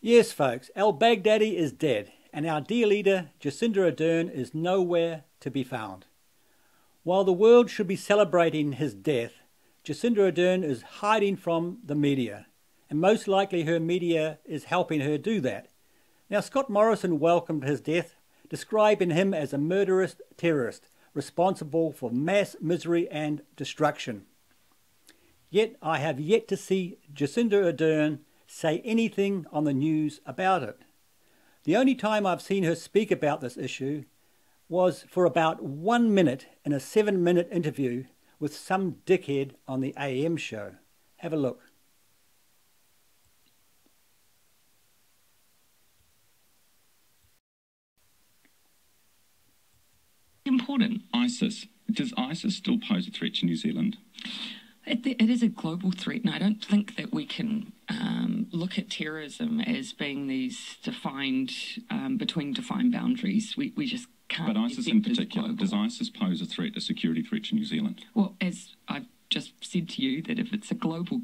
Yes, folks, al Baghdadi is dead, and our dear leader, Jacinda Ardern, is nowhere to be found. While the world should be celebrating his death, Jacinda Ardern is hiding from the media, and most likely her media is helping her do that. Now, Scott Morrison welcomed his death, describing him as a murderous terrorist responsible for mass misery and destruction. Yet I have yet to see Jacinda Ardern say anything on the news about it. The only time I've seen her speak about this issue was for about 1 minute in a 7-minute interview with some dickhead on the AM show. Have a look. Important. ISIS. Does ISIS still pose a threat to New Zealand? It is a global threat, and I don't think that we can look at terrorism as being these defined, between defined boundaries. We just can't. But ISIS in particular, does ISIS pose a threat, a security threat to New Zealand? Well, as I've just said to you, that if it's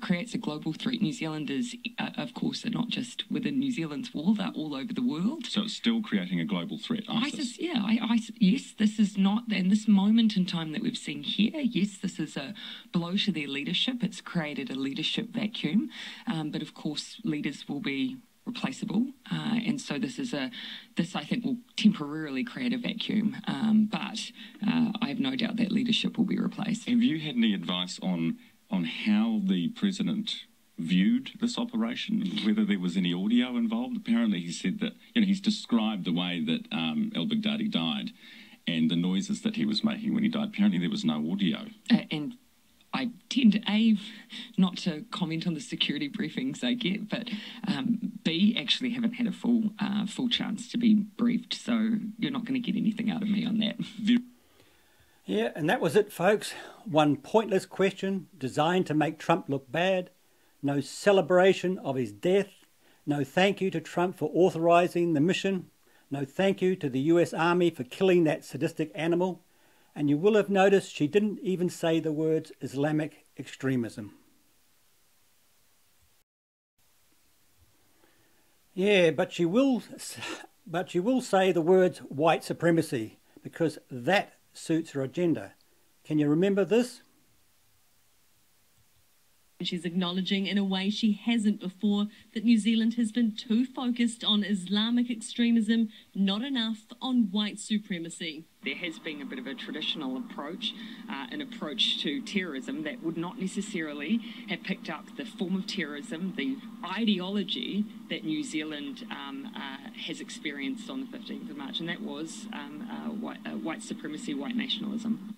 creates a global threat, New Zealand is, of course, they're not just within New Zealand's wall, they're all over the world. So it's still creating a global threat, ISIS? Yes, this is not, and this moment in time that we've seen here, yes, this is a blow to their leadership. It's created a leadership vacuum, but of course leaders will be replaceable, and so this I think will temporarily create a vacuum, but I have no doubt that leadership will be replaced. Have you had any advice on how the president viewed this operation, whether there was any audio involved? Apparently he said that, he's described the way that al Baghdadi died and the noises that he was making when he died. Apparently there was no audio. And I tend to, not to comment on the security briefings I get, but B, actually haven't had a full chance to be briefed, so you're not going to get anything out of me on that. Yeah, and that was it, folks. One pointless question designed to make Trump look bad. No celebration of his death. No thank you to Trump for authorizing the mission. No thank you to the US Army for killing that sadistic animal. And you will have noticed she didn't even say the words Islamic extremism. Yeah, but she will say the words white supremacy, because that suits her agenda. Can you remember this? She's acknowledging in a way she hasn't before that New Zealand has been too focused on Islamic extremism, not enough on white supremacy. There has been a bit of a traditional approach, an approach to terrorism that would not necessarily have picked up the form of terrorism, the ideology that New Zealand has experienced on the 15th of March, and that was white supremacy, white nationalism.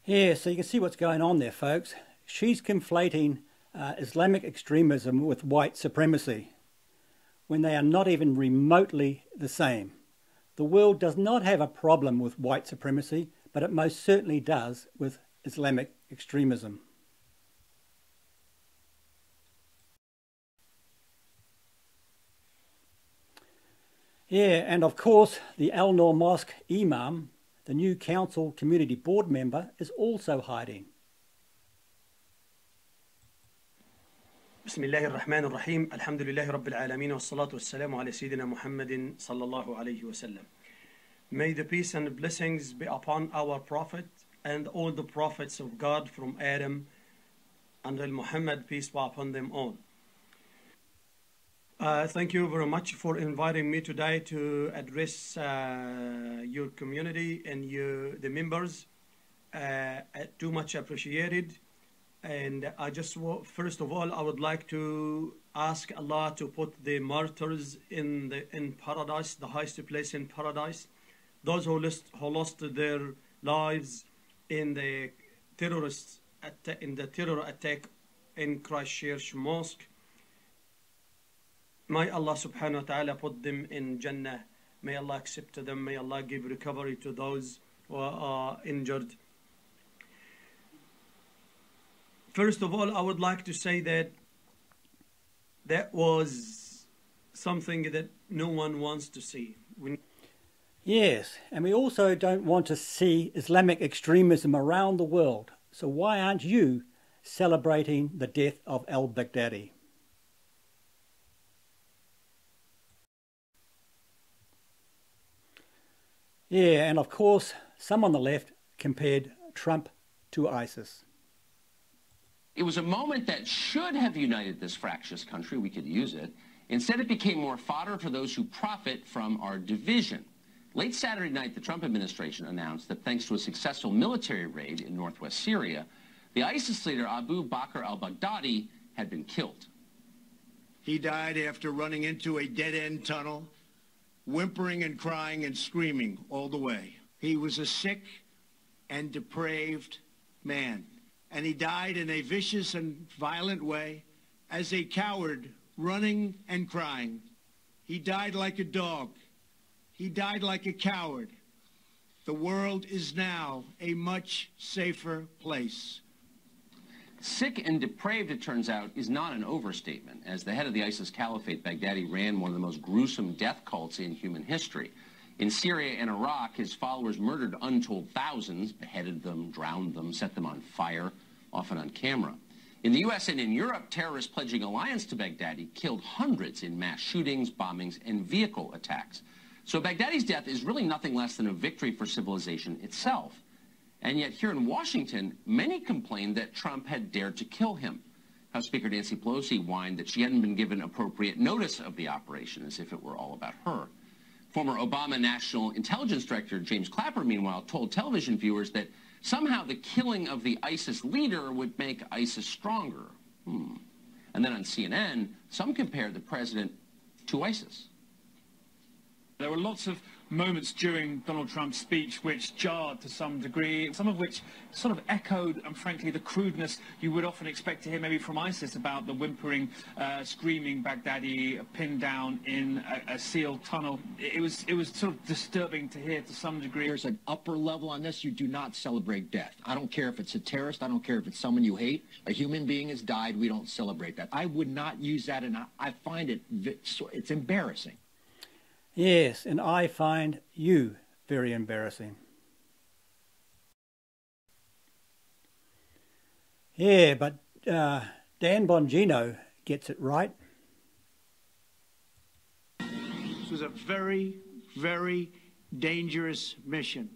Yeah, so you can see what's going on there, folks. She's conflating Islamic extremism with white supremacy when they are not even remotely the same. The world does not have a problem with white supremacy, but it most certainly does with Islamic extremism. Yeah, and of course, the Al Noor Mosque Imam, the new council community board member, is also hiding. بسم الله الرحمن الرحيم الحمد لله رب العالمين والصلاة والسلام على سيدنا محمد صلى الله عليه وسلم. May the peace and blessings be upon our prophet and all the prophets of God from Adam until Muhammad, peace be upon them all. Thank you very much for inviting me today to address your community and the members. Too much appreciated. And I just, first of all, I would like to ask Allah to put the martyrs in paradise, the highest place in paradise. Those who lost their lives in the terror attack in Christchurch Mosque. May Allah subhanahu wa ta'ala put them in Jannah. May Allah accept them. May Allah give recovery to those who are injured. First of all, I would like to say that was something that no one wants to see. Yes, and we also don't want to see Islamic extremism around the world. So why aren't you celebrating the death of al Baghdadi? Yeah, and of course, some on the left compared Trump to ISIS. It was a moment that should have united this fractious country. We could use it. Instead, it became more fodder for those who profit from our division. Late Saturday night, the Trump administration announced that thanks to a successful military raid in northwest Syria, the ISIS leader Abu Bakr al Baghdadi had been killed. He died after running into a dead-end tunnel, whimpering and crying and screaming all the way. He was a sick and depraved man, and he died in a vicious and violent way as a coward, running and crying. He died like a dog. He died like a coward. The world is now a much safer place. Sick and depraved, it turns out, is not an overstatement. As the head of the ISIS caliphate, Baghdadi ran one of the most gruesome death cults in human history. In Syria and Iraq, his followers murdered untold thousands, beheaded them, drowned them, set them on fire, often on camera. In the U.S. and in Europe, terrorists pledging alliance to Baghdadi killed hundreds in mass shootings, bombings, and vehicle attacks. So Baghdadi's death is really nothing less than a victory for civilization itself. And yet here in Washington, many complained that Trump had dared to kill him. House Speaker Nancy Pelosi whined that she hadn't been given appropriate notice of the operation, as if it were all about her. Former Obama National Intelligence Director James Clapper, meanwhile, told television viewers that somehow the killing of the ISIS leader would make ISIS stronger. And then on CNN, some compared the president to ISIS. There were lots of moments during Donald Trump's speech which jarred to some degree, some of which sort of echoed, and frankly, the crudeness you would often expect to hear maybe from ISIS about the whimpering, screaming Baghdadi pinned down in a sealed tunnel. It was sort of disturbing to hear to some degree. There's an upper level on this. You do not celebrate death. I don't care if it's a terrorist. I don't care if it's someone you hate. A human being has died. We don't celebrate that. I would not use that, and I find it's embarrassing. Yes, and I find you very embarrassing. Yeah, but Dan Bongino gets it right. This was a very, very dangerous mission.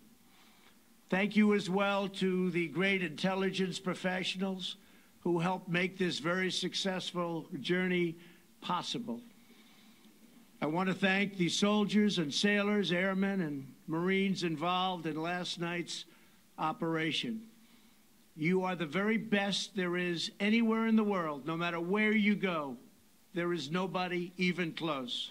Thank you as well to the great intelligence professionals who helped make this very successful journey possible. I want to thank the soldiers and sailors, airmen and Marines involved in last night's operation. You are the very best there is anywhere in the world. No matter where you go, there is nobody even close.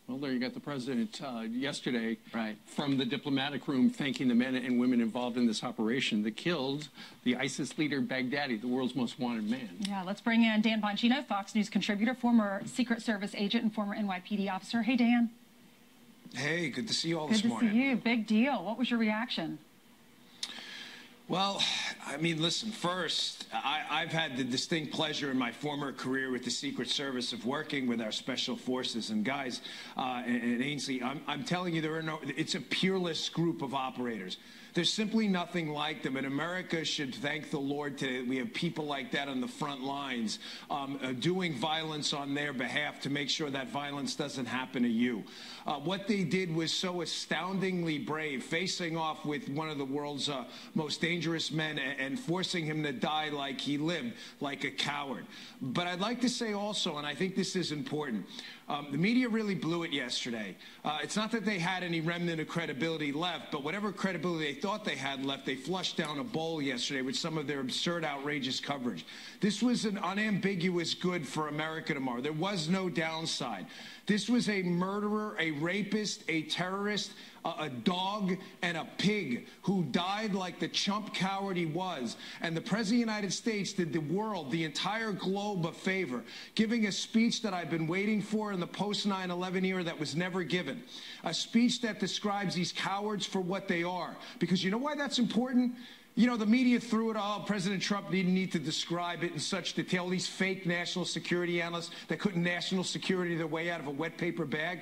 Well, there you got the president yesterday from the diplomatic room thanking the men and women involved in this operation that killed the ISIS leader Baghdadi, the world's most wanted man. Yeah, let's bring in Dan Bongino, Fox News contributor, former Secret Service agent and former NYPD officer. Hey, Dan. Hey, good to see you all this morning. Good to see you. Big deal. What was your reaction? Well, I mean, listen, first, I've had the distinct pleasure in my former career with the Secret Service of working with our special forces. And guys, and Ainsley, I'm telling you, it's a peerless group of operators. There's simply nothing like them, and America should thank the Lord today that we have people like that on the front lines doing violence on their behalf to make sure that violence doesn't happen to you. What they did was so astoundingly brave, facing off with one of the world's most dangerous men and forcing him to die like he lived, like a coward. But I'd like to say also, and I think this is important, the media really blew it yesterday. It's not that they had any remnant of credibility left, but whatever credibility they thought they had left, they flushed down a bowl yesterday with some of their absurd, outrageous coverage. This was an unambiguous good for America tomorrow. There was no downside. This was a murderer, a rapist, a terrorist, a dog, and a pig who died like the chump coward he was. And the President of the United States did the world, the entire globe, a favor, giving a speech that I've been waiting for in the post-9/11 era that was never given. A speech that describes these cowards for what they are. Because you know why that's important? You know, the media threw it all. President Trump didn't need to describe it in such detail. These fake national security analysts that couldn't national security their way out of a wet paper bag.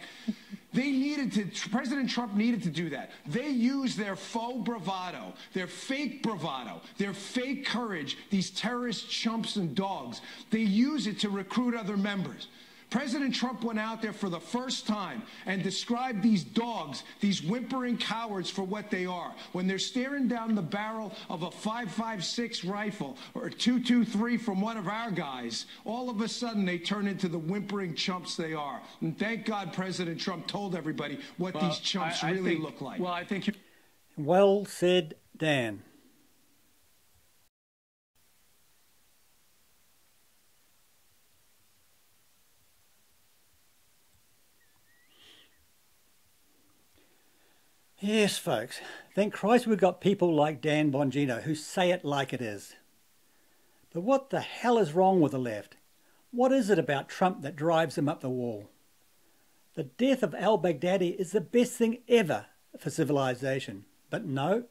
President Trump needed to do that. They used their faux bravado, their fake bravado, their fake courage, these terrorist chumps and dogs. They use it to recruit other members. President Trump went out there for the first time and described these dogs, these whimpering cowards, for what they are. When they're staring down the barrel of a 5.56 rifle or a 2.23 from one of our guys, all of a sudden they turn into the whimpering chumps they are. And thank God President Trump told everybody what these chumps really look like. Well, I think you... Well said, Dan. Yes, folks. Thank Christ we've got people like Dan Bongino who say it like it is. But what the hell is wrong with the left? What is it about Trump that drives them up the wall? The death of al Baghdadi is the best thing ever for civilization. But no,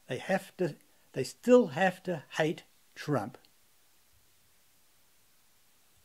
they still have to hate Trump.